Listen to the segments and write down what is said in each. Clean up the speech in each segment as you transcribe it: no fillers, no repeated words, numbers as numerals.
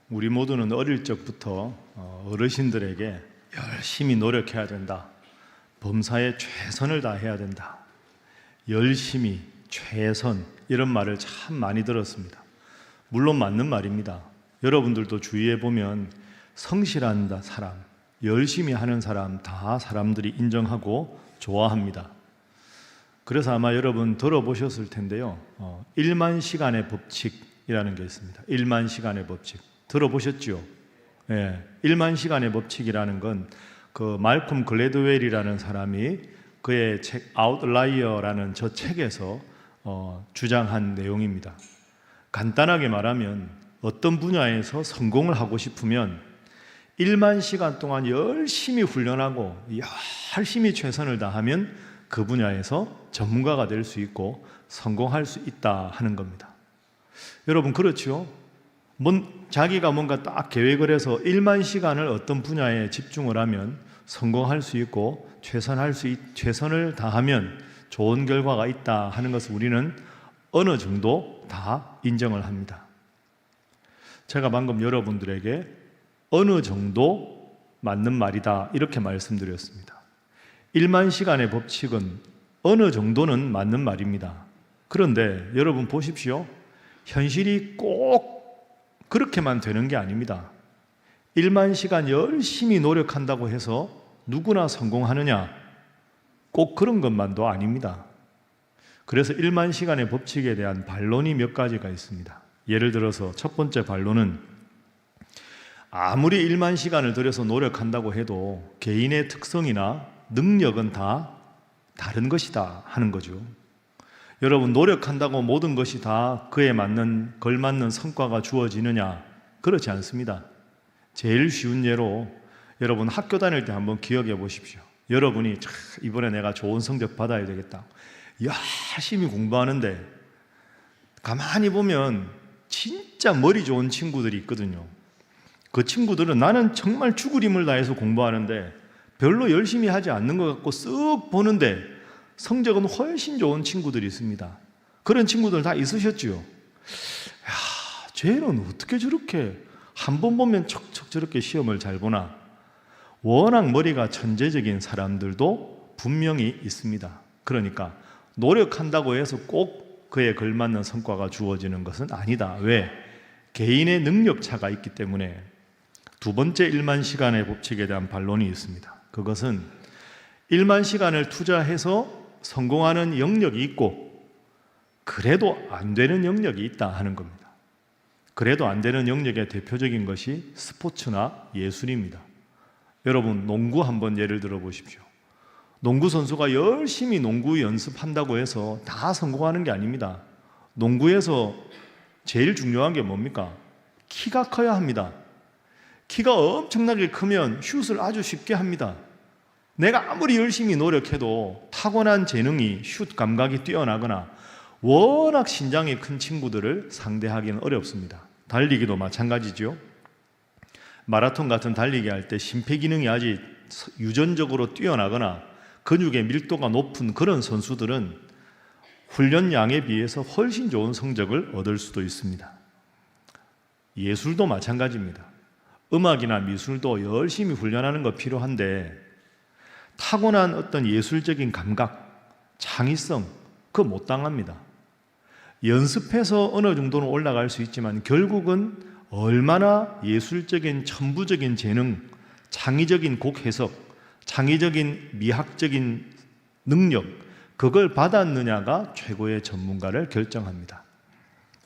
우리 모두는 어릴 적부터 어르신들에게 열심히 노력해야 된다, 범사에 최선을 다해야 된다, 열심히, 최선, 이런 말을 참 많이 들었습니다. 물론 맞는 말입니다. 여러분들도 주위에 보면 성실한 사람, 열심히 하는 사람 다 사람들이 인정하고 좋아합니다. 그래서 아마 여러분 들어보셨을 텐데요, 1만 시간의 법칙이라는 게 있습니다. 1만 시간의 법칙 들어보셨죠? 예, 1만 시간의 법칙이라는 건 그 말콤 글래드웰이라는 사람이 그의 책 아웃라이어라는 저 책에서 주장한 내용입니다. 간단하게 말하면 어떤 분야에서 성공을 하고 싶으면 1만 시간 동안 열심히 훈련하고 열심히 최선을 다하면 그 분야에서 전문가가 될 수 있고 성공할 수 있다 하는 겁니다. 여러분 그렇죠? 자기가 뭔가 딱 계획을 해서 1만 시간을 어떤 분야에 집중을 하면 성공할 수 있고 최선을 다하면 좋은 결과가 있다 하는 것을 우리는 어느 정도 다 인정을 합니다. 제가 방금 여러분들에게 어느 정도 맞는 말이다 이렇게 말씀드렸습니다. 1만 시간의 법칙은 어느 정도는 맞는 말입니다. 그런데 여러분 보십시오. 현실이 꼭 그렇게만 되는 게 아닙니다. 1만 시간 열심히 노력한다고 해서 누구나 성공하느냐? 꼭 그런 것만도 아닙니다. 그래서 1만 시간의 법칙에 대한 반론이 몇 가지가 있습니다. 예를 들어서 첫 번째 반론은 아무리 1만 시간을 들여서 노력한다고 해도 개인의 특성이나 능력은 다 다른 것이다 하는 거죠. 여러분 노력한다고 모든 것이 다 그에 걸맞는 성과가 주어지느냐? 그렇지 않습니다. 제일 쉬운 예로 여러분 학교 다닐 때 한번 기억해 보십시오. 여러분이 이번에 내가 좋은 성적 받아야 되겠다, 열심히 공부하는데 가만히 보면 진짜 머리 좋은 친구들이 있거든요. 그 친구들은 나는 정말 죽을 힘을 다해서 공부하는데 별로 열심히 하지 않는 것 같고 쓱 보는데 성적은 훨씬 좋은 친구들이 있습니다. 그런 친구들 다 있으셨죠? 쟤는 어떻게 저렇게 한 번 보면 척척 저렇게 시험을 잘 보나? 워낙 머리가 천재적인 사람들도 분명히 있습니다. 그러니까 노력한다고 해서 꼭 그에 걸맞는 성과가 주어지는 것은 아니다. 왜? 개인의 능력 차가 있기 때문에. 두 번째 1만 시간의 법칙에 대한 반론이 있습니다. 그것은 1만 시간을 투자해서 성공하는 영역이 있고 그래도 안 되는 영역이 있다 하는 겁니다. 그래도 안 되는 영역의 대표적인 것이 스포츠나 예술입니다. 여러분 농구 한번 예를 들어 보십시오. 농구 선수가 열심히 농구 연습한다고 해서 다 성공하는 게 아닙니다. 농구에서 제일 중요한 게 뭡니까? 키가 커야 합니다. 키가 엄청나게 크면 슛을 아주 쉽게 합니다. 내가 아무리 열심히 노력해도 타고난 재능이 슛 감각이 뛰어나거나 워낙 신장이 큰 친구들을 상대하기는 어렵습니다. 달리기도 마찬가지죠. 마라톤 같은 달리기 할 때 심폐기능이 아직 유전적으로 뛰어나거나 근육의 밀도가 높은 그런 선수들은 훈련량에 비해서 훨씬 좋은 성적을 얻을 수도 있습니다. 예술도 마찬가지입니다. 음악이나 미술도 열심히 훈련하는 거 필요한데 타고난 어떤 예술적인 감각, 창의성, 그거 못 당합니다. 연습해서 어느 정도는 올라갈 수 있지만 결국은 얼마나 예술적인 천부적인 재능, 창의적인 곡 해석, 창의적인 미학적인 능력, 그걸 받았느냐가 최고의 전문가를 결정합니다.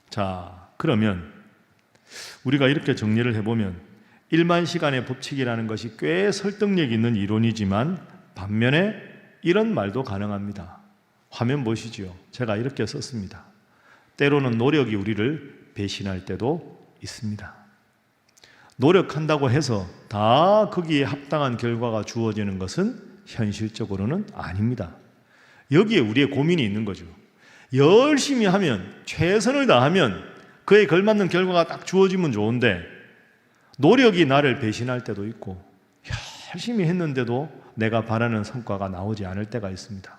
자, 그러면 우리가 이렇게 정리를 해보면 1만 시간의 법칙이라는 것이 꽤 설득력 있는 이론이지만 반면에 이런 말도 가능합니다. 화면 보시죠. 제가 이렇게 썼습니다. 때로는 노력이 우리를 배신할 때도 있습니다. 노력한다고 해서 다 거기에 합당한 결과가 주어지는 것은 현실적으로는 아닙니다. 여기에 우리의 고민이 있는 거죠. 열심히 하면, 최선을 다하면 그에 걸맞는 결과가 딱 주어지면 좋은데 노력이 나를 배신할 때도 있고 열심히 했는데도 내가 바라는 성과가 나오지 않을 때가 있습니다.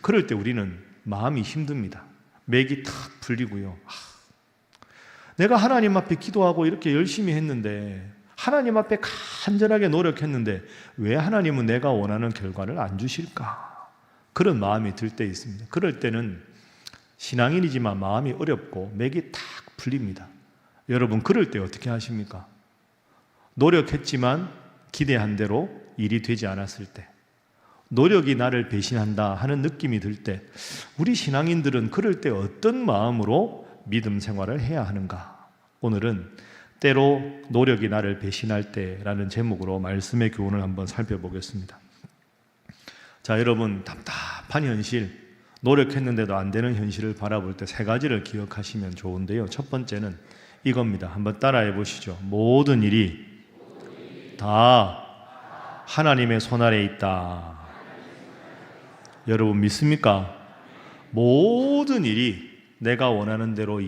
그럴 때 우리는 마음이 힘듭니다. 맥이 탁 풀리고요. 내가 하나님 앞에 기도하고 이렇게 열심히 했는데, 하나님 앞에 간절하게 노력했는데 왜 하나님은 내가 원하는 결과를 안 주실까? 그런 마음이 들 때 있습니다. 그럴 때는 신앙인이지만 마음이 어렵고 맥이 탁 풀립니다. 여러분, 그럴 때 어떻게 하십니까? 노력했지만 기대한 대로 일이 되지 않았을 때, 노력이 나를 배신한다 하는 느낌이 들 때, 우리 신앙인들은 그럴 때 어떤 마음으로 믿음 생활을 해야 하는가? 오늘은 때로 노력이 나를 배신할 때라는 제목으로 말씀의 교훈을 한번 살펴보겠습니다. 자, 여러분, 답답한 현실, 노력했는데도 안 되는 현실을 바라볼 때 세 가지를 기억하시면 좋은데요. 첫 번째는 이겁니다. 한번 따라해 보시죠. 모든 일이 다 하나님의 손아래 있다. 여러분 믿습니까? 모든 일이 내가 원하는 대로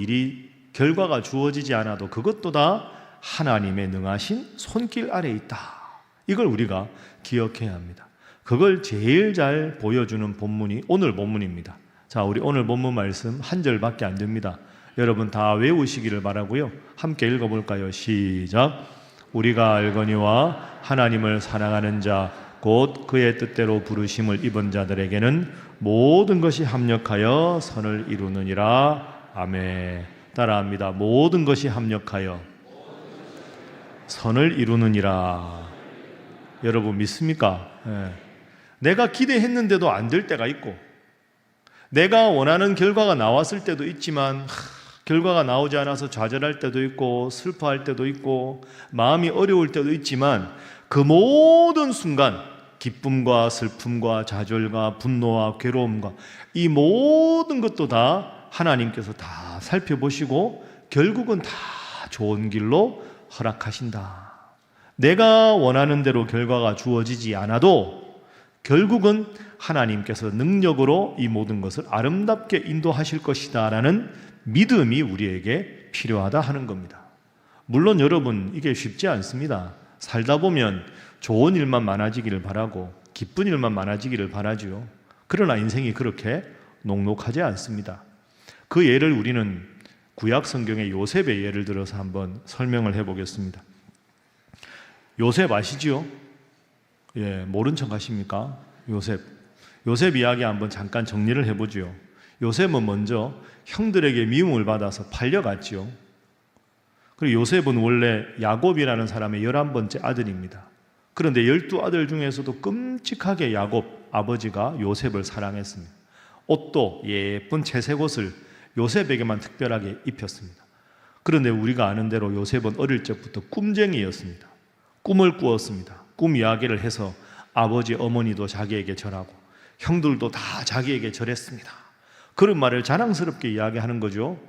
결과가 주어지지 않아도 그것도 다 하나님의 능하신 손길 아래 있다. 이걸 우리가 기억해야 합니다. 그걸 제일 잘 보여주는 본문이 오늘 본문입니다. 자, 우리 오늘 본문 말씀 한 절밖에 안 됩니다. 여러분 다 외우시기를 바라고요. 함께 읽어볼까요? 시작. 우리가 알거니와 하나님을 사랑하는 자 곧 그의 뜻대로 부르심을 입은 자들에게는 모든 것이 합력하여 선을 이루느니라. 아멘. 따라합니다. 모든 것이 합력하여 선을 이루느니라. 여러분 믿습니까? 네. 내가 기대했는데도 안 될 때가 있고, 내가 원하는 결과가 나왔을 때도 있지만 결과가 나오지 않아서 좌절할 때도 있고 슬퍼할 때도 있고 마음이 어려울 때도 있지만, 그 모든 순간 기쁨과 슬픔과 좌절과 분노와 괴로움과 이 모든 것도 다 하나님께서 다 살펴보시고 결국은 다 좋은 길로 허락하신다. 내가 원하는 대로 결과가 주어지지 않아도 결국은 하나님께서 능력으로 이 모든 것을 아름답게 인도하실 것이다 라는 믿음이 우리에게 필요하다 하는 겁니다. 물론 여러분, 이게 쉽지 않습니다. 살다 보면 좋은 일만 많아지기를 바라고 기쁜 일만 많아지기를 바라죠. 그러나 인생이 그렇게 녹록하지 않습니다. 그 예를 우리는 구약 성경의 요셉의 예를 들어서 한번 설명을 해보겠습니다. 요셉 아시죠? 예, 모른 척 하십니까? 요셉 이야기 한번 잠깐 정리를 해보죠. 요셉은 먼저 형들에게 미움을 받아서 팔려갔죠. 그리고 요셉은 원래 야곱이라는 사람의 11번째 아들입니다. 그런데 12아들 중에서도 끔찍하게 야곱 아버지가 요셉을 사랑했습니다. 옷도 예쁜 채색 옷을 요셉에게만 특별하게 입혔습니다. 그런데 우리가 아는 대로 요셉은 어릴 적부터 꿈쟁이였습니다. 꿈을 꾸었습니다. 꿈 이야기를 해서 아버지 어머니도 자기에게 절하고 형들도 다 자기에게 절했습니다. 그런 말을 자랑스럽게 이야기하는 거죠.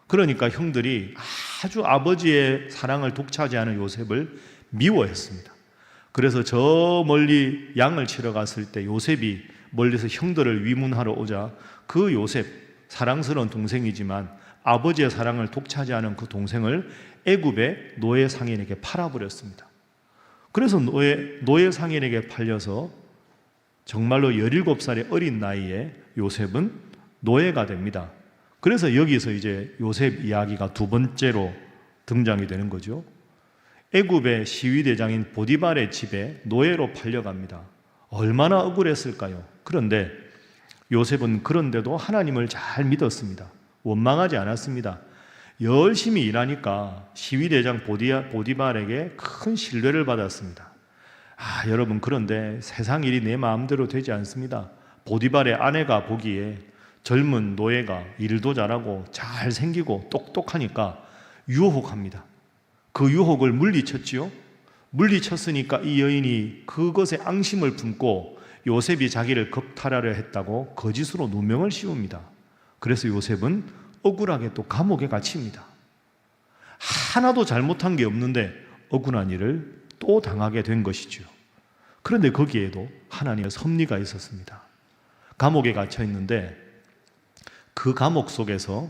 그러니까 형들이 아주 아버지의 사랑을 독차지하는 요셉을 미워했습니다. 그래서 저 멀리 양을 치러 갔을 때 요셉이 멀리서 형들을 위문하러 오자 그 요셉, 사랑스러운 동생이지만 아버지의 사랑을 독차지하는 그 동생을 애굽의 노예 상인에게 팔아버렸습니다. 그래서 노예 상인에게 팔려서 정말로 17살의 어린 나이에 요셉은 노예가 됩니다. 그래서 여기서 이제 요셉 이야기가 두 번째로 등장이 되는 거죠. 애굽의 시위대장인 보디발의 집에 노예로 팔려갑니다. 얼마나 억울했을까요? 그런데 요셉은 그런데도 하나님을 잘 믿었습니다. 원망하지 않았습니다. 열심히 일하니까 시위대장 보디발에게 큰 신뢰를 받았습니다. 여러분, 그런데 세상 일이 내 마음대로 되지 않습니다. 보디발의 아내가 보기에 젊은 노예가 일도 잘하고 잘생기고 똑똑하니까 유혹합니다. 그 유혹을 물리쳤지요. 물리쳤으니까 이 여인이 그것에 앙심을 품고 요셉이 자기를 겁탈하려 했다고 거짓으로 누명을 씌웁니다. 그래서 요셉은 억울하게 또 감옥에 갇힙니다. 하나도 잘못한 게 없는데 억울한 일을 또 당하게 된 것이죠. 그런데 거기에도 하나님의 섭리가 있었습니다. 감옥에 갇혀 있는데 그 감옥 속에서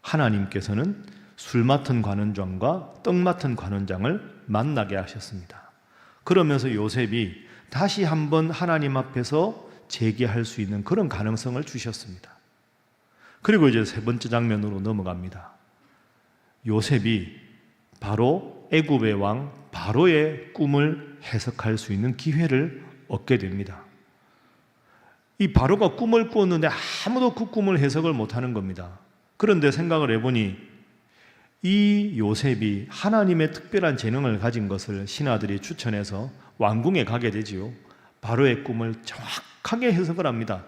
하나님께서는 술 맡은 관원장과 떡 맡은 관원장을 만나게 하셨습니다. 그러면서 요셉이 다시 한번 하나님 앞에서 재기할 수 있는 그런 가능성을 주셨습니다. 그리고 이제 세 번째 장면으로 넘어갑니다. 요셉이 바로 애굽의 왕 바로의 꿈을 해석할 수 있는 기회를 얻게 됩니다. 이 바로가 꿈을 꾸었는데 아무도 그 꿈을 해석을 못하는 겁니다. 그런데 생각을 해보니 이 요셉이 하나님의 특별한 재능을 가진 것을 신하들이 추천해서 왕궁에 가게 되지요. 바로의 꿈을 정확하게 해석을 합니다.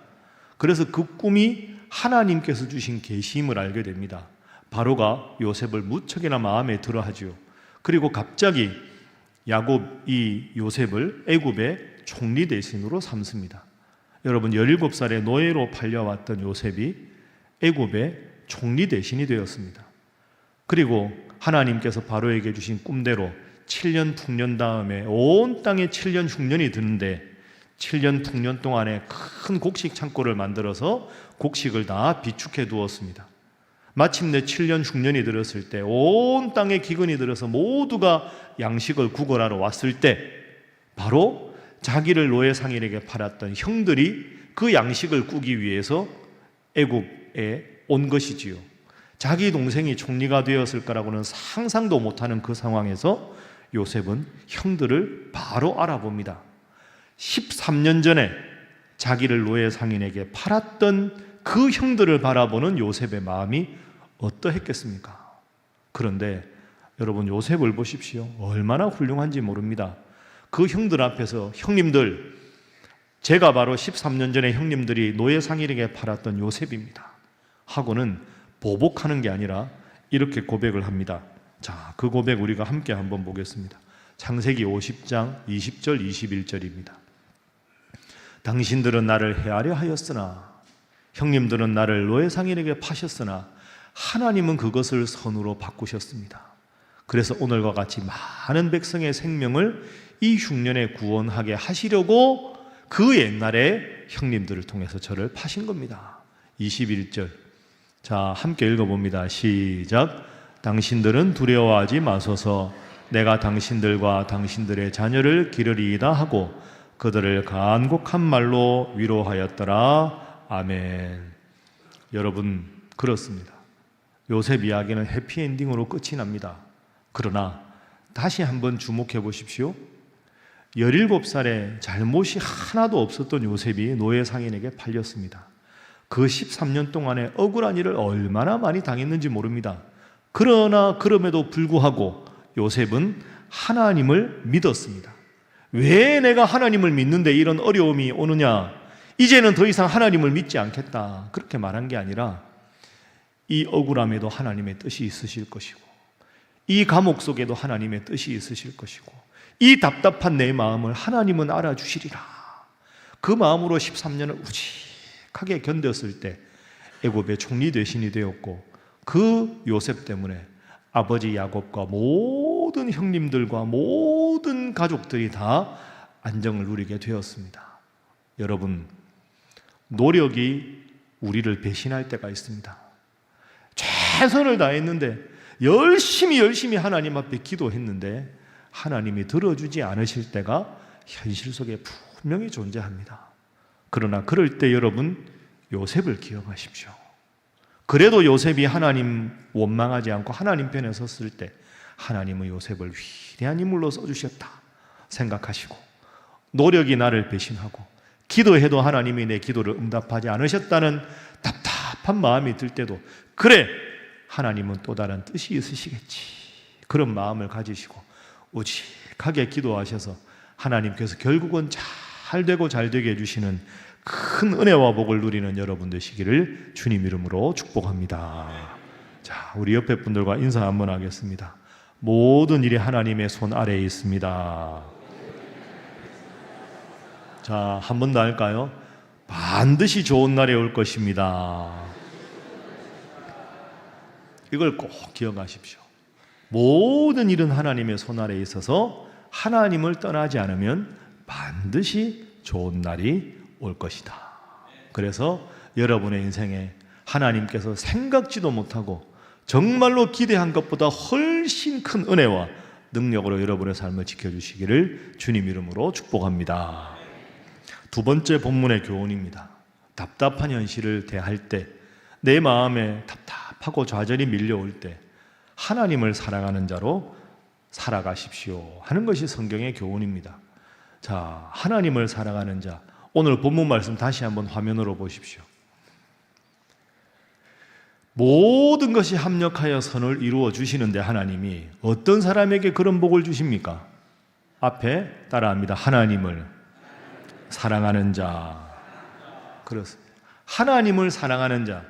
그래서 그 꿈이 하나님께서 주신 계시임을 알게 됩니다. 바로가 요셉을 무척이나 마음에 들어 하지요. 그리고 갑자기 야곱이 요셉을 애굽의 총리 대신으로 삼습니다. 여러분, 17살에 노예로 팔려왔던 요셉이 애굽의 총리 대신이 되었습니다. 그리고 하나님께서 바로에게 주신 꿈대로 7년 풍년 다음에 온 땅에 7년 흉년이 드는데 7년 풍년 동안에 큰 곡식 창고를 만들어서 곡식을 다 비축해 두었습니다. 마침내 7년 흉년이 들었을 때 온 땅에 기근이 들어서 모두가 양식을 구걸하러 왔을 때 바로 자기를 노예 상인에게 팔았던 형들이 그 양식을 꾸기 위해서 애굽에 온 것이지요. 자기 동생이 총리가 되었을 거라고는 상상도 못하는 그 상황에서 요셉은 형들을 바로 알아봅니다. 13년 전에 자기를 노예 상인에게 팔았던 그 형들을 바라보는 요셉의 마음이 어떠했겠습니까? 그런데 여러분, 요셉을 보십시오. 얼마나 훌륭한지 모릅니다. 그 형들 앞에서 형님들, 제가 바로 13년 전에 형님들이 노예 상인에게 팔았던 요셉입니다 하고는 보복하는 게 아니라 이렇게 고백을 합니다. 자, 그 고백 우리가 함께 한번 보겠습니다. 창세기 50장 20절 21절입니다. 당신들은 나를 해하려 하였으나 형님들은 나를 노예 상인에게 파셨으나 하나님은 그것을 선으로 바꾸셨습니다. 그래서 오늘과 같이 많은 백성의 생명을 이 흉년에 구원하게 하시려고 그 옛날에 형님들을 통해서 저를 파신 겁니다. 21절, 자, 함께 읽어봅니다. 시작. 당신들은 두려워하지 마소서. 내가 당신들과 당신들의 자녀를 기르리이다 하고 그들을 간곡한 말로 위로하였더라. 아멘. 여러분, 그렇습니다. 요셉 이야기는 해피엔딩으로 끝이 납니다. 그러나 다시 한번 주목해 보십시오. 17살에 잘못이 하나도 없었던 요셉이 노예 상인에게 팔렸습니다. 그 13년 동안에 억울한 일을 얼마나 많이 당했는지 모릅니다. 그러나 그럼에도 불구하고 요셉은 하나님을 믿었습니다. 왜 내가 하나님을 믿는데 이런 어려움이 오느냐? 이제는 더 이상 하나님을 믿지 않겠다. 그렇게 말한 게 아니라 이 억울함에도 하나님의 뜻이 있으실 것이고 이 감옥 속에도 하나님의 뜻이 있으실 것이고 이 답답한 내 마음을 하나님은 알아주시리라. 그 마음으로 13년을 우직하게 견뎠을 때 애굽의 총리 대신이 되었고 그 요셉 때문에 아버지 야곱과 모든 형님들과 모든 가족들이 다 안정을 누리게 되었습니다. 여러분, 노력이 우리를 배신할 때가 있습니다. 최선을 다했는데 열심히 하나님 앞에 기도했는데 하나님이 들어주지 않으실 때가 현실 속에 분명히 존재합니다. 그러나 그럴 때 여러분, 요셉을 기억하십시오. 그래도 요셉이 하나님 원망하지 않고 하나님 편에 섰을 때 하나님은 요셉을 위대한 인물로 써주셨다 생각하시고, 노력이 나를 배신하고 기도해도 하나님이 내 기도를 응답하지 않으셨다는 답답한 마음이 들 때도 그래, 하나님은 또 다른 뜻이 있으시겠지, 그런 마음을 가지시고 우직하게 기도하셔서 하나님께서 결국은 잘 되고 잘 되게 해주시는 큰 은혜와 복을 누리는 여러분 되시기를 주님 이름으로 축복합니다. 자, 우리 옆에 분들과 인사 한번 하겠습니다. 모든 일이 하나님의 손 아래에 있습니다. 자, 한 번 더 할까요? 반드시 좋은 날이 올 것입니다. 이걸 꼭 기억하십시오. 모든 일은 하나님의 손 아래에 있어서 하나님을 떠나지 않으면 반드시 좋은 날이 올 것이다. 그래서 여러분의 인생에 하나님께서 생각지도 못하고 정말로 기대한 것보다 훨씬 큰 은혜와 능력으로 여러분의 삶을 지켜주시기를 주님 이름으로 축복합니다. 두 번째 본문의 교훈입니다. 답답한 현실을 대할 때, 내 마음에 답답하고 좌절이 밀려올 때 하나님을 사랑하는 자로 살아가십시오 하는 것이 성경의 교훈입니다. 자, 하나님을 사랑하는 자, 오늘 본문 말씀 다시 한번 화면으로 보십시오. 모든 것이 합력하여 선을 이루어 주시는데 하나님이 어떤 사람에게 그런 복을 주십니까? 앞에 따라합니다. 하나님을 사랑하는 자. 그렇습니다. 하나님을 사랑하는 자.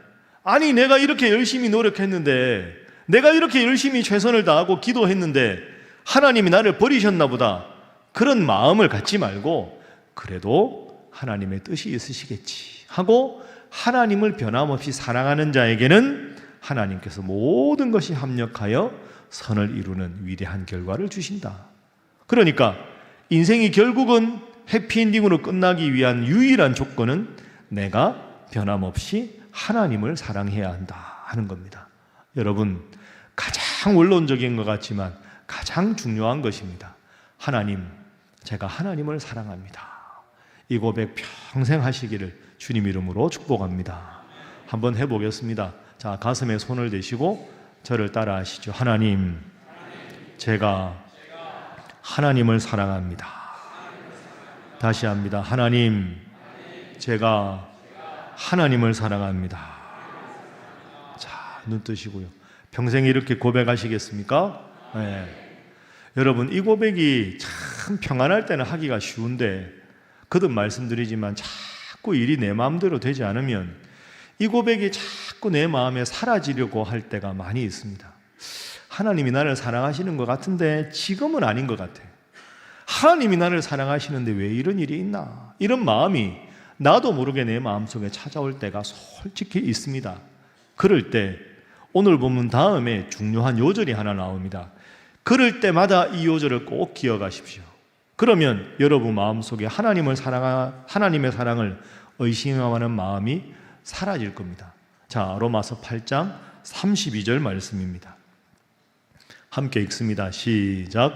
아니, 내가 이렇게 열심히 노력했는데, 내가 이렇게 열심히 최선을 다하고 기도했는데 하나님이 나를 버리셨나 보다, 그런 마음을 갖지 말고 그래도 하나님의 뜻이 있으시겠지 하고 하나님을 변함없이 사랑하는 자에게는 하나님께서 모든 것이 합력하여 선을 이루는 위대한 결과를 주신다. 그러니까 인생이 결국은 해피엔딩으로 끝나기 위한 유일한 조건은 내가 변함없이 하나님을 사랑해야 한다 하는 겁니다. 여러분, 가장 원론적인 것 같지만 가장 중요한 것입니다. 하나님, 제가 하나님을 사랑합니다. 이 고백 평생 하시기를 주님 이름으로 축복합니다. 한번 해보겠습니다. 자, 가슴에 손을 대시고 저를 따라 하시죠. 하나님, 제가 하나님을 사랑합니다. 다시 합니다. 하나님, 제가 하나님을 사랑합니다. 자, 눈 뜨시고요. 평생 이렇게 고백하시겠습니까? 네. 여러분, 이 고백이 참 평안할 때는 하기가 쉬운데 거듭 말씀드리지만 자꾸 일이 내 마음대로 되지 않으면 이 고백이 자꾸 내 마음에 사라지려고 할 때가 많이 있습니다. 하나님이 나를 사랑하시는 것 같은데 지금은 아닌 것 같아. 하나님이 나를 사랑하시는데 왜 이런 일이 있나? 이런 마음이 나도 모르게 내 마음속에 찾아올 때가 솔직히 있습니다. 그럴 때 오늘 본문 다음에 중요한 요절이 하나 나옵니다. 그럴 때마다 이 요절을 꼭 기억하십시오. 그러면 여러분 마음속에 하나님의 사랑을 의심하는 마음이 사라질 겁니다. 자, 로마서 8장 32절 말씀입니다. 함께 읽습니다. 시작.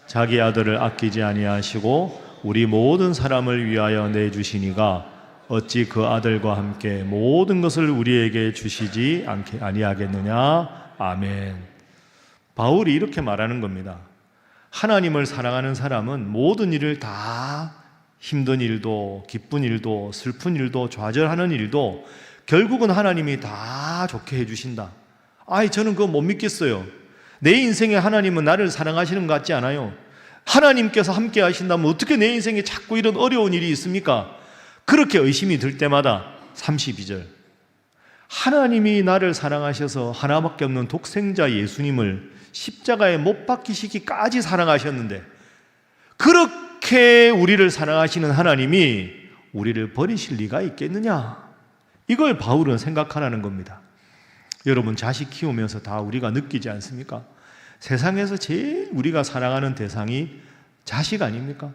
자기 아들을 아끼지 아니하시고 우리 모든 사람을 위하여 내주시니가 어찌 그 아들과 함께 모든 것을 우리에게 주시지 아니하겠느냐. 아멘. 바울이 이렇게 말하는 겁니다. 하나님을 사랑하는 사람은 모든 일을 다, 힘든 일도 기쁜 일도 슬픈 일도 좌절하는 일도 결국은 하나님이 다 좋게 해주신다. 아이, 저는 그거 못 믿겠어요. 내 인생에 하나님은 나를 사랑하시는 것 같지 않아요. 하나님께서 함께 하신다면 어떻게 내 인생에 자꾸 이런 어려운 일이 있습니까? 그렇게 의심이 들 때마다 32절, 하나님이 나를 사랑하셔서 하나밖에 없는 독생자 예수님을 십자가에 못 박히시기까지 사랑하셨는데 그렇게 우리를 사랑하시는 하나님이 우리를 버리실 리가 있겠느냐? 이걸 바울은 생각하라는 겁니다. 여러분, 자식 키우면서 다 우리가 느끼지 않습니까? 세상에서 제일 우리가 사랑하는 대상이 자식 아닙니까?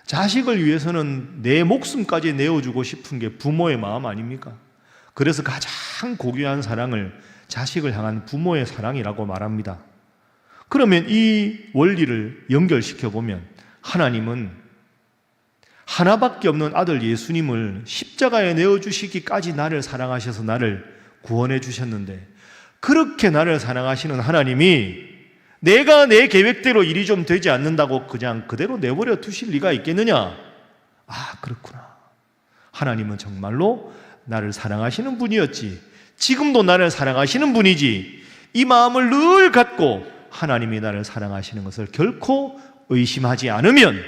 자식을 위해서는 내 목숨까지 내어주고 싶은 게 부모의 마음 아닙니까? 그래서 가장 고귀한 사랑을 자식을 향한 부모의 사랑이라고 말합니다. 그러면 이 원리를 연결시켜 보면 하나님은 하나밖에 없는 아들 예수님을 십자가에 내어주시기까지 나를 사랑하셔서 나를 구원해 주셨는데, 그렇게 나를 사랑하시는 하나님이 내가 내 계획대로 일이 좀 되지 않는다고 그냥 그대로 내버려 두실 리가 있겠느냐? 아, 그렇구나. 하나님은 정말로 나를 사랑하시는 분이었지, 지금도 나를 사랑하시는 분이지, 이 마음을 늘 갖고 하나님이 나를 사랑하시는 것을 결코 의심하지 않으면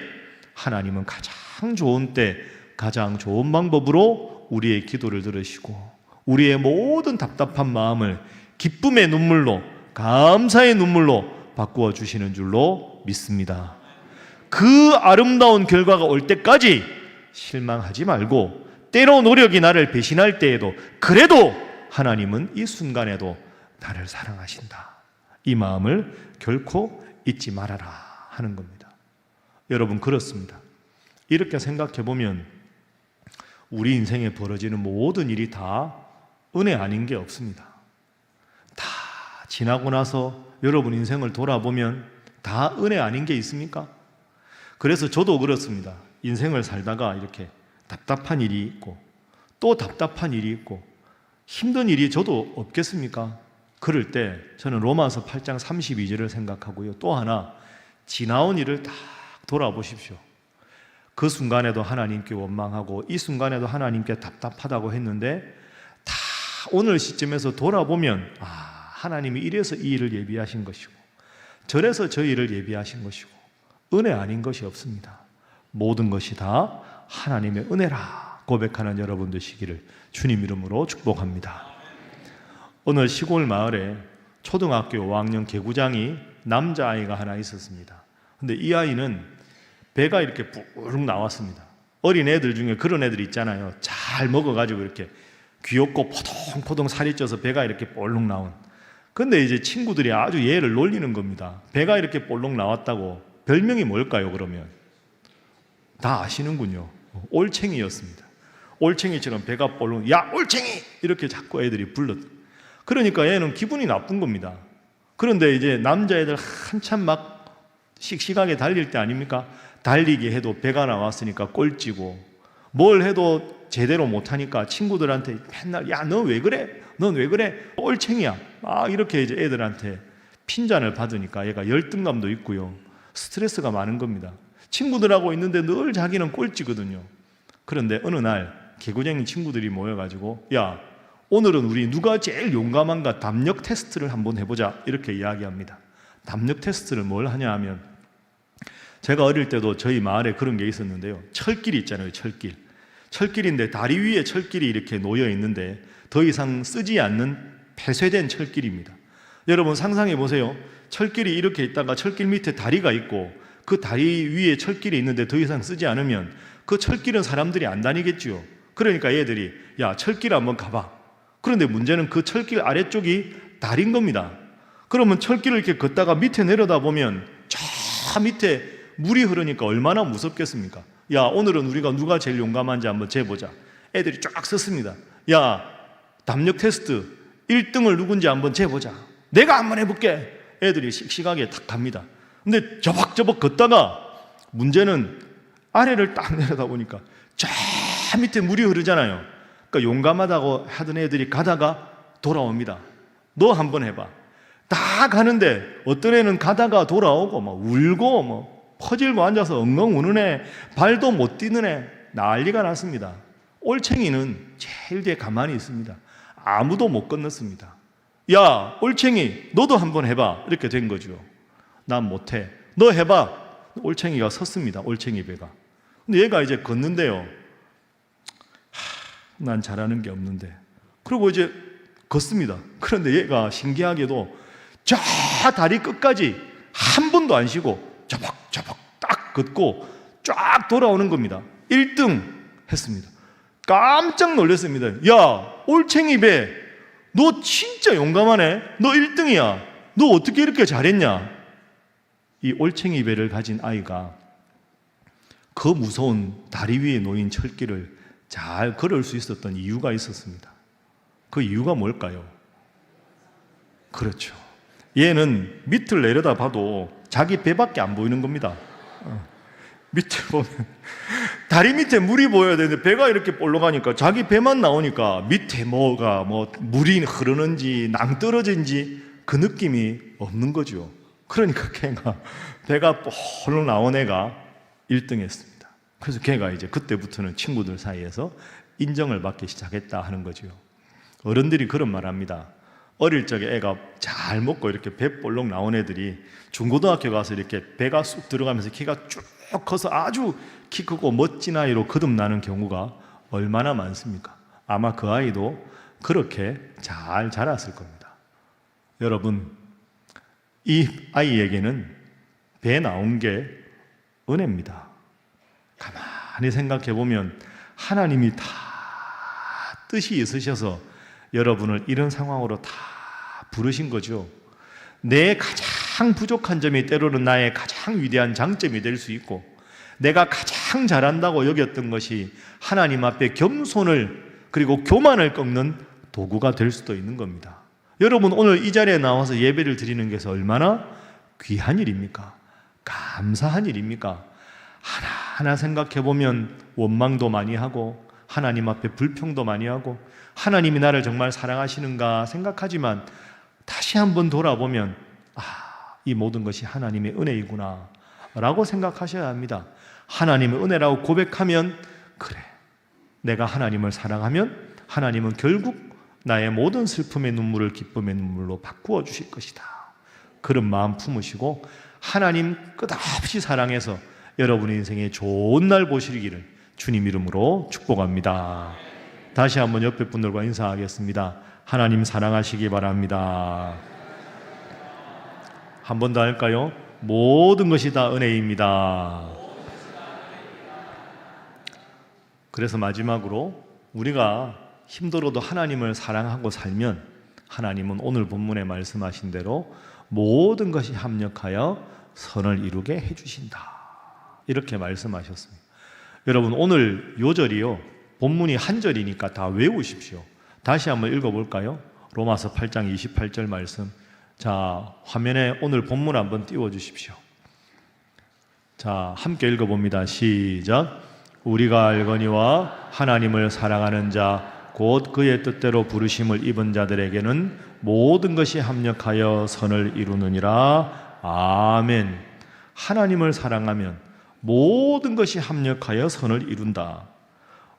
하나님은 가장 좋은 때 가장 좋은 방법으로 우리의 기도를 들으시고 우리의 모든 답답한 마음을 기쁨의 눈물로, 감사의 눈물로 바꾸어 주시는 줄로 믿습니다. 그 아름다운 결과가 올 때까지 실망하지 말고, 때로 노력이 나를 배신할 때에도 그래도 하나님은 이 순간에도 나를 사랑하신다, 이 마음을 결코 잊지 말아라 하는 겁니다. 여러분, 그렇습니다. 이렇게 생각해 보면 우리 인생에 벌어지는 모든 일이 다 은혜 아닌 게 없습니다. 다 지나고 나서 여러분 인생을 돌아보면 다 은혜 아닌 게 있습니까? 그래서 저도 그렇습니다. 인생을 살다가 이렇게 답답한 일이 있고 또 답답한 일이 있고 힘든 일이 저도 없겠습니까? 그럴 때 저는 로마서 8장 32절을 생각하고요. 또 하나, 지나온 일을 딱 돌아보십시오. 그 순간에도 하나님께 원망하고 이 순간에도 하나님께 답답하다고 했는데 다 오늘 시점에서 돌아보면 하나님이 이래서 이 일을 예비하신 것이고 저래서 저 일을 예비하신 것이고 은혜 아닌 것이 없습니다. 모든 것이 다 하나님의 은혜라 고백하는 여러분 되시기를 주님 이름으로 축복합니다. 오늘 시골 마을에 초등학교 5학년 개구장이 남자아이가 하나 있었습니다. 근데 이 아이는 배가 이렇게 뿔룩 나왔습니다. 어린 애들 중에 그런 애들 있잖아요. 잘 먹어가지고 이렇게 귀엽고 포동포동 살이 쪄서 배가 이렇게 볼록 나온. 근데 이제 친구들이 아주 얘를 놀리는 겁니다. 배가 이렇게 볼록 나왔다고. 별명이 뭘까요, 그러면? 다 아시는군요. 올챙이였습니다. 올챙이처럼 배가 볼록, 야, 올챙이! 이렇게 자꾸 애들이 불렀. 그러니까 얘는 기분이 나쁜 겁니다. 그런데 이제 남자애들 한참 막 씩씩하게 달릴 때 아닙니까? 달리기 해도 배가 나왔으니까 꼴찌고 뭘 해도 제대로 못하니까 친구들한테 맨날 야, 너 왜 그래? 넌 왜 그래? 올챙이야. 이렇게 이제 애들한테 핀잔을 받으니까 얘가 열등감도 있고요. 스트레스가 많은 겁니다. 친구들하고 있는데 늘 자기는 꼴찌거든요. 그런데 어느 날 개구쟁이 친구들이 모여가지고 야, 오늘은 우리 누가 제일 용감한가 담력 테스트를 한번 해보자 이렇게 이야기합니다. 담력 테스트를 뭘 하냐 하면 제가 어릴 때도 저희 마을에 그런 게 있었는데요. 철길 있잖아요. 철길인데 다리 위에 철길이 이렇게 놓여 있는데 더 이상 쓰지 않는 폐쇄된 철길입니다. 여러분 상상해 보세요. 철길이 이렇게 있다가 철길 밑에 다리가 있고 그 다리 위에 철길이 있는데 더 이상 쓰지 않으면 그 철길은 사람들이 안 다니겠죠. 그러니까 얘들이 야, 철길 한번 가봐. 그런데 문제는 그 철길 아래쪽이 다리인 겁니다. 그러면 철길을 이렇게 걷다가 밑에 내려다보면 저 밑에 물이 흐르니까 얼마나 무섭겠습니까? 야, 오늘은 우리가 누가 제일 용감한지 한번 재보자. 애들이 쫙 썼습니다. 야, 담력 테스트 1등을 누군지 한번 재보자. 내가 한번 해볼게. 애들이 씩씩하게 탁 갑니다. 근데 저벅저벅 걷다가 문제는 아래를 딱 내려다보니까 저 밑에 물이 흐르잖아요. 그러니까 용감하다고 하던 애들이 가다가 돌아옵니다. 너 한번 해봐. 다 가는데 어떤 애는 가다가 돌아오고 막 울고 뭐 퍼질고 앉아서 엉엉 우는 애, 발도 못 뛰는 애, 난리가 났습니다. 올챙이는 제일 뒤에 가만히 있습니다. 아무도 못 건넜습니다. 야, 올챙이 너도 한번 해봐. 이렇게 된 거죠. 난 못해. 너 해봐. 올챙이가 섰습니다. 올챙이 배가. 근데 얘가 이제 걷는데요. 난 잘하는 게 없는데. 그리고 이제 걷습니다. 그런데 얘가 신기하게도 저 다리 끝까지 한 번도 안 쉬고 저벅저벅 딱 걷고 쫙 돌아오는 겁니다. 1등 했습니다. 깜짝 놀랐습니다. 야, 올챙이 배, 너 진짜 용감하네. 너 1등이야. 너 어떻게 이렇게 잘했냐? 이 올챙이 배를 가진 아이가 그 무서운 다리 위에 놓인 철길을 잘 걸을 수 있었던 이유가 있었습니다. 그 이유가 뭘까요? 그렇죠. 얘는 밑을 내려다 봐도 자기 배밖에 안 보이는 겁니다. 밑을 보면 다리 밑에 물이 보여야 되는데 배가 이렇게 볼록하니까 자기 배만 나오니까 밑에 뭐가 물이 흐르는지 낭떠러진지 그 느낌이 없는 거죠. 그러니까 걔가 배가 볼록 나온 애가 1등 했습니다. 그래서 걔가 이제 그때부터는 친구들 사이에서 인정을 받기 시작했다 하는 거죠. 어른들이 그런 말 합니다. 어릴 적에 애가 잘 먹고 이렇게 배 볼록 나온 애들이 중고등학교 가서 이렇게 배가 쑥 들어가면서 키가 쭉 커서 아주 키 크고 멋진 아이로 거듭나는 경우가 얼마나 많습니까? 아마 그 아이도 그렇게 잘 자랐을 겁니다. 여러분, 이 아이에게는 배 나온 게 은혜입니다. 가만히 생각해 보면 하나님이 다 뜻이 있으셔서 여러분을 이런 상황으로 다 부르신 거죠. 내 가장 부족한 점이 때로는 나의 가장 위대한 장점이 될 수 있고, 내가 가장 잘한다고 여겼던 것이 하나님 앞에 겸손을 그리고 교만을 꺾는 도구가 될 수도 있는 겁니다. 여러분, 오늘 이 자리에 나와서 예배를 드리는 것이 얼마나 귀한 일입니까? 감사한 일입니까? 하나하나 생각해 보면 원망도 많이 하고 하나님 앞에 불평도 많이 하고 하나님이 나를 정말 사랑하시는가 생각하지만 다시 한번 돌아보면 이 모든 것이 하나님의 은혜이구나 라고 생각하셔야 합니다. 하나님의 은혜라고 고백하면 그래, 내가 하나님을 사랑하면 하나님은 결국 나의 모든 슬픔의 눈물을 기쁨의 눈물로 바꾸어 주실 것이다. 그런 마음 품으시고 하나님 끝없이 사랑해서 여러분의 인생에 좋은 날 보시기를 주님 이름으로 축복합니다. 다시 한번 옆에 분들과 인사하겠습니다. 하나님 사랑하시기 바랍니다. 한 번 더 할까요? 모든 것이 다 은혜입니다. 그래서 마지막으로 우리가 힘들어도 하나님을 사랑하고 살면 하나님은 오늘 본문에 말씀하신 대로 모든 것이 합력하여 선을 이루게 해주신다. 이렇게 말씀하셨습니다. 여러분, 오늘 요절이요, 본문이 한 절이니까 다 외우십시오. 다시 한번 읽어볼까요? 로마서 8장 28절 말씀. 자, 화면에 오늘 본문 한번 띄워주십시오. 자, 함께 읽어봅니다. 시작. 우리가 알거니와 하나님을 사랑하는 자 곧 그의 뜻대로 부르심을 입은 자들에게는 모든 것이 합력하여 선을 이루느니라. 아멘. 하나님을 사랑하면 모든 것이 합력하여 선을 이룬다.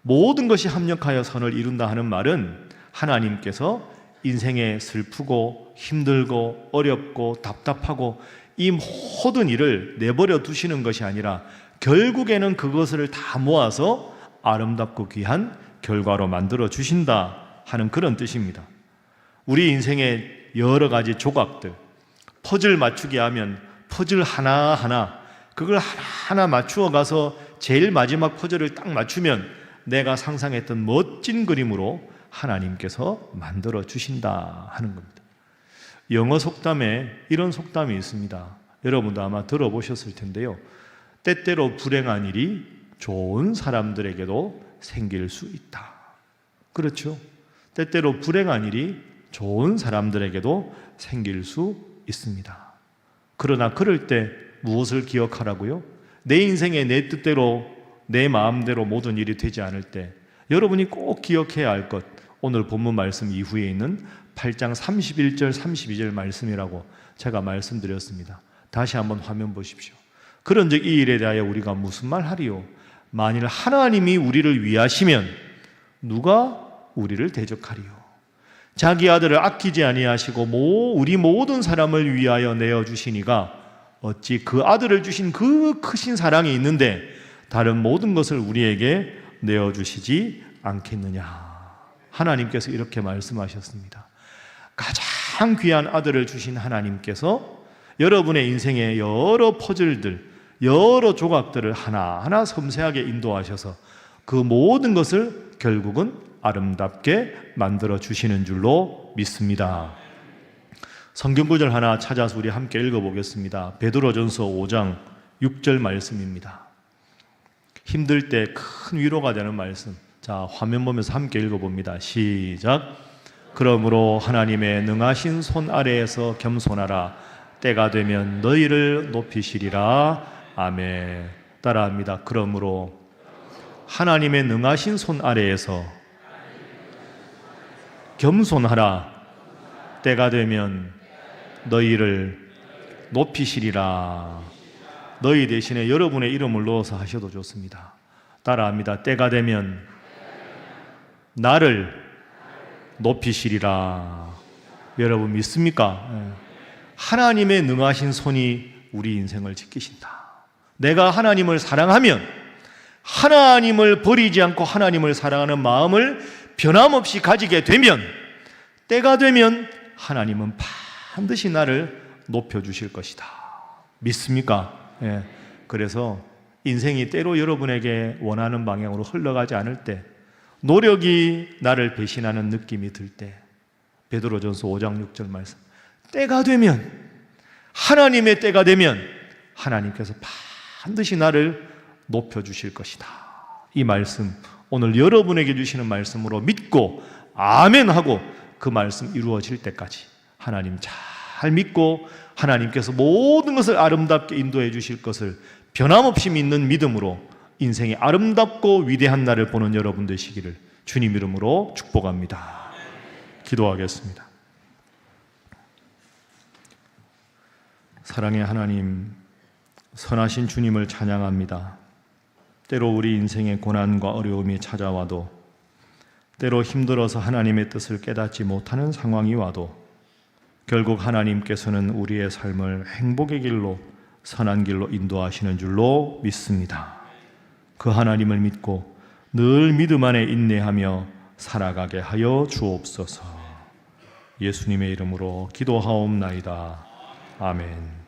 모든 것이 합력하여 선을 이룬다 하는 말은 하나님께서 인생에 슬프고 힘들고 어렵고 답답하고 이 모든 일을 내버려 두시는 것이 아니라 결국에는 그것을 다 모아서 아름답고 귀한 결과로 만들어 주신다 하는 그런 뜻입니다. 우리 인생의 여러 가지 조각들, 퍼즐 맞추기 하면 퍼즐 하나하나 그걸 하나하나 맞추어 가서 제일 마지막 퍼즐을 딱 맞추면 내가 상상했던 멋진 그림으로 하나님께서 만들어 주신다 하는 겁니다. 영어 속담에 이런 속담이 있습니다. 여러분도 아마 들어보셨을 텐데요. 때때로 불행한 일이 좋은 사람들에게도 생길 수 있다. 그렇죠? 때때로 불행한 일이 좋은 사람들에게도 생길 수 있습니다. 그러나 그럴 때 무엇을 기억하라고요? 내 인생에 내 뜻대로 내 마음대로 모든 일이 되지 않을 때 여러분이 꼭 기억해야 할 것, 오늘 본문 말씀 이후에 있는 8장 31절 32절 말씀이라고 제가 말씀드렸습니다. 다시 한번 화면 보십시오. 그런즉 이 일에 대하여 우리가 무슨 말 하리요? 만일 하나님이 우리를 위하시면 누가 우리를 대적하리요? 자기 아들을 아끼지 아니하시고 우리 모든 사람을 위하여 내어주시니가 어찌 그 아들을 주신 그 크신 사랑이 있는데 다른 모든 것을 우리에게 내어주시지 않겠느냐. 하나님께서 이렇게 말씀하셨습니다. 가장 귀한 아들을 주신 하나님께서 여러분의 인생의 여러 퍼즐들, 여러 조각들을 하나하나 섬세하게 인도하셔서 그 모든 것을 결국은 아름답게 만들어 주시는 줄로 믿습니다. 성경 구절 하나 찾아서 우리 함께 읽어보겠습니다. 베드로전서 5장 6절 말씀입니다. 힘들 때 큰 위로가 되는 말씀. 자, 화면 보면서 함께 읽어봅니다. 시작. 그러므로 하나님의 능하신 손 아래에서 겸손하라. 때가 되면 너희를 높이시리라. 아멘. 따라합니다. 그러므로 하나님의 능하신 손 아래에서 겸손하라. 때가 되면 너희를 높이시리라. 너희 대신에 여러분의 이름을 넣어서 하셔도 좋습니다. 따라합니다. 때가 되면 나를 높이시리라. 여러분 믿습니까? 하나님의 능하신 손이 우리 인생을 지키신다. 내가 하나님을 사랑하면 하나님을 버리지 않고 하나님을 사랑하는 마음을 변함없이 가지게 되면 때가 되면 하나님은 반드시 나를 높여주실 것이다. 믿습니까? 예. 그래서 인생이 때로 여러분에게 원하는 방향으로 흘러가지 않을 때, 노력이 나를 배신하는 느낌이 들 때, 베드로전서 5장 6절 말씀, 때가 되면, 하나님의 때가 되면 하나님께서 반드시 나를 높여주실 것이다. 이 말씀, 오늘 여러분에게 주시는 말씀으로 믿고 아멘 하고 그 말씀 이루어질 때까지 하나님 잘 믿고 하나님께서 모든 것을 아름답게 인도해 주실 것을 변함없이 믿는 믿음으로 인생이 아름답고 위대한 날을 보는 여러분 되시기를 주님 이름으로 축복합니다. 기도하겠습니다. 사랑의 하나님, 선하신 주님을 찬양합니다. 때로 우리 인생의 고난과 어려움이 찾아와도, 때로 힘들어서 하나님의 뜻을 깨닫지 못하는 상황이 와도 결국 하나님께서는 우리의 삶을 행복의 길로, 선한 길로 인도하시는 줄로 믿습니다. 그 하나님을 믿고 늘 믿음 안에 인내하며 살아가게 하여 주옵소서. 예수님의 이름으로 기도하옵나이다. 아멘.